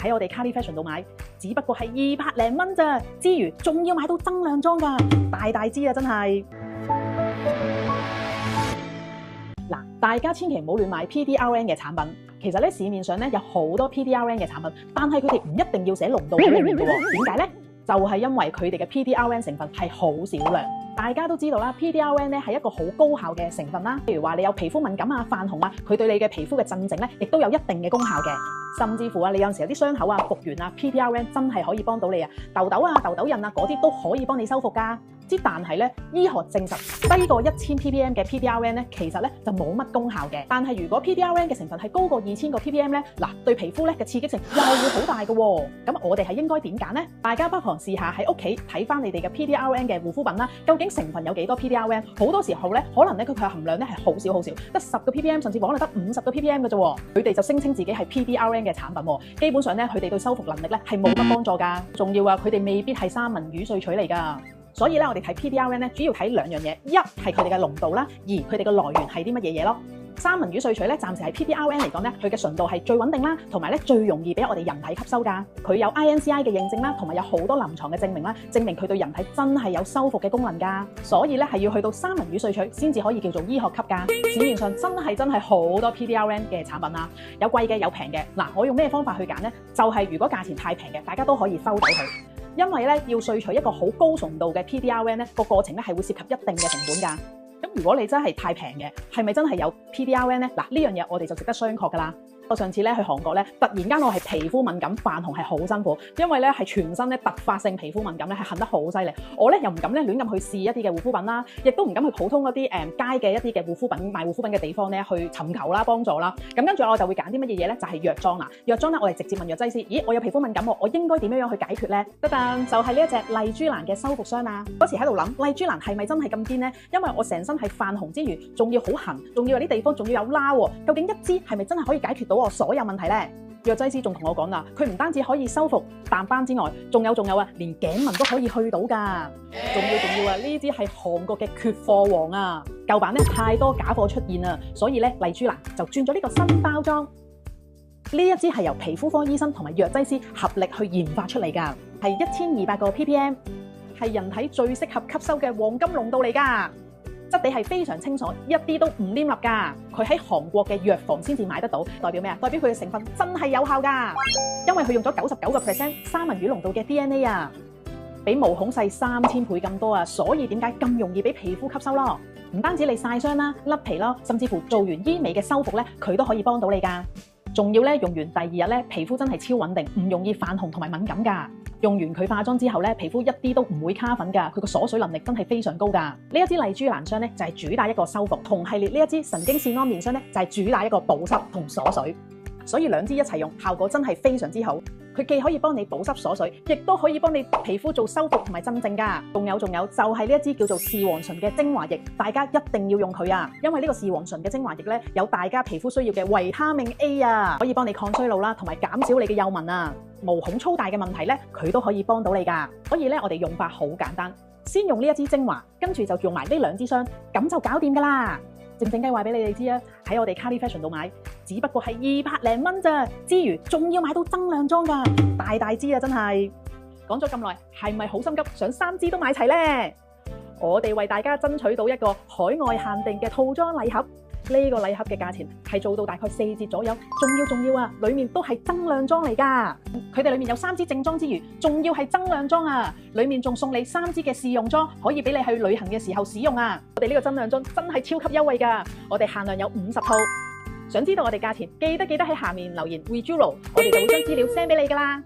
喺我哋 Carly Fashion 度買，只不過係200零蚊咋，之餘仲要買到增量裝㗎，大支啊真係！嗱，大家千祈唔好亂買 PDRN 嘅產品。其實咧市面上咧有好多 PDRN 嘅產品，但係佢哋唔一定要寫濃度喺裏面嘅喎。點解咧？就係因為佢哋嘅 PDRN 成分係好少量。大家都知道啦 ，PDRN 咧係一個好高效嘅成分啦。譬如話你有皮膚敏感啊、泛紅啊，佢對你嘅皮膚嘅鎮靜咧，亦都有一定嘅功效嘅。甚至乎啊，你有陣時有啲傷口啊復原啊 ，PDRN 真係可以幫到你啊。痘痘啊、痘痘印啊嗰啲都可以幫你修復㗎。但係咧，醫學證實低過1000 ppm 嘅 PDRN 咧，其實咧就冇乜功效嘅。但係如果 PDRN 嘅成分係高過2000個 ppm 咧，嗱對皮膚咧嘅刺激性又會好大嘅喎。咁我哋係應該點揀咧？大家不妨試下喺屋企睇翻你哋嘅 PDRN 嘅護膚品啦，究竟成分有幾多 PDRN？ 好多時候咧，可能咧佢嘅含量咧係好少，得10個 ppm， 甚至乎可能得50個 ppm 嘅啫。佢哋就聲稱自己係 PDRN 嘅產品，基本上咧佢哋對修復能力咧係冇乜幫助㗎。仲要啊，佢哋未必係三文魚萃取嚟㗎。所以咧，我哋睇 PDRN 咧，主要睇兩樣嘢，一係佢哋嘅濃度啦，二佢哋嘅來源係啲乜嘢嘢咯。三文魚萃取咧，暫時係 PDRN 嚟講咧，佢嘅純度係最穩定啦，同埋咧最容易俾我哋人體吸收㗎。佢有 INCI 嘅認證啦，同埋有好多臨床嘅證明啦，證明佢對人體真係有修復嘅功能㗎。所以咧係要去到三文魚萃取先至可以叫做醫學級㗎。市面上真係好多 PDRN 嘅產品啦，有貴嘅有平嘅。嗱，我用咩方法去揀咧？就係如果價錢太平嘅，大家都可以收到佢。因為咧要萃取一個好高純度嘅 PDRN 咧，個過程咧係會涉及一定嘅成本㗎。咁如果你真係太平嘅，係咪真係有 PDRN 咧？嗱，呢樣嘢我哋就值得商榷㗎啦。我上次咧去韓國咧，突然間我係皮膚敏感泛紅係好辛苦，因為咧係全身咧突發性皮膚敏感咧係痕得好犀利。我咧又唔敢咧亂咁去試一啲嘅護膚品啦，亦都唔敢去普通嗰啲街嘅一啲嘅護膚品賣護膚品嘅地方咧去尋求啦幫助啦。咁跟住我就會揀啲乜嘢嘢咧？就係藥妝啦。藥妝咧我哋直接問藥劑師，咦我有皮膚敏感喎，我應該點樣去解決咧？就係呢一隻麗珠蘭嘅修復霜啊！嗰時喺度諗麗珠蘭係咪真係咁堅咧？因為我成身係泛紅之餘，仲要好痕，仲要有啲地方仲要有瘌喎。究竟一支係咪真係可以解決到我所有問題咧？藥劑師仲同我講啦，佢唔單止可以修復淡斑之外，仲有啊，連頸紋都可以去到㗎。仲要啊，呢支係韓國嘅缺貨王啊！舊版咧太多假貨出現啊，所以咧麗珠蘭就轉咗呢個新包裝。呢一支係由皮膚科醫生同埋藥劑師合力去研發出嚟㗎，係1200個 ppm， 係人體最適合吸收嘅黃金濃度嚟㗎。質地係非常清楚，一啲都唔黏立㗎。佢喺韓國嘅藥房先至買得到，代表咩啊？代表佢嘅成分真係有效㗎，因為佢用咗99% 三文魚濃度嘅 DNA 啊，比毛孔細3000倍咁多啊，所以點解咁容易俾皮膚吸收咯？唔單止你曬傷啦、甩皮咯，甚至乎做完醫美嘅修復咧，佢都可以幫到你㗎。仲要咧用完第2日咧，皮膚真係超穩定，唔容易泛紅同埋敏感㗎。用完佢化妝之後咧，皮膚一啲都唔會卡粉㗎，佢個鎖水能力真係非常高㗎。呢一支麗珠蘭霜咧就係主打一個修復，同系列呢一支神經線安眠霜咧就係主打一個保濕同鎖水，所以兩支一齊用效果真係非常之好。佢既可以幫你保濕鎖水，亦都可以幫你皮膚做修復同埋鎮靜㗎。仲有就係呢一支叫做視黃醇嘅精華液，大家一定要用佢啊！因為呢個視黃醇嘅精華液咧有大家皮膚需要嘅維他命 A 啊，可以幫你抗衰老啦，同埋減少你嘅幼紋啊。毛孔粗大嘅問題咧，佢都可以幫到你㗎。所以咧，我哋用法好簡單，先用呢一支精華，跟住就用埋呢2支霜，咁就搞掂㗎啦。靜雞話俾你哋知啊，喺我哋 Carly Fashion 度買，只不過係200零蚊咋，之餘仲要買到增量裝㗎，大支啊真係。講咗咁耐，係咪好心急想3支都買齊呢？我哋為大家爭取到一個海外限定嘅套裝禮盒。呢個禮盒嘅價錢係做到大概4折左右，仲要啊！裡面都係增量裝嚟㗎。佢哋裡面有3支正裝之餘，仲要係增量裝啊！裡面仲送你3支嘅試用裝，可以俾你去旅行嘅時候使用啊！我哋呢個增量裝真係超級優惠㗎，我哋限量有50套。想知道我哋價錢，記得喺下面留言 Rejuro，我哋就會將資料 send 俾你㗎啦。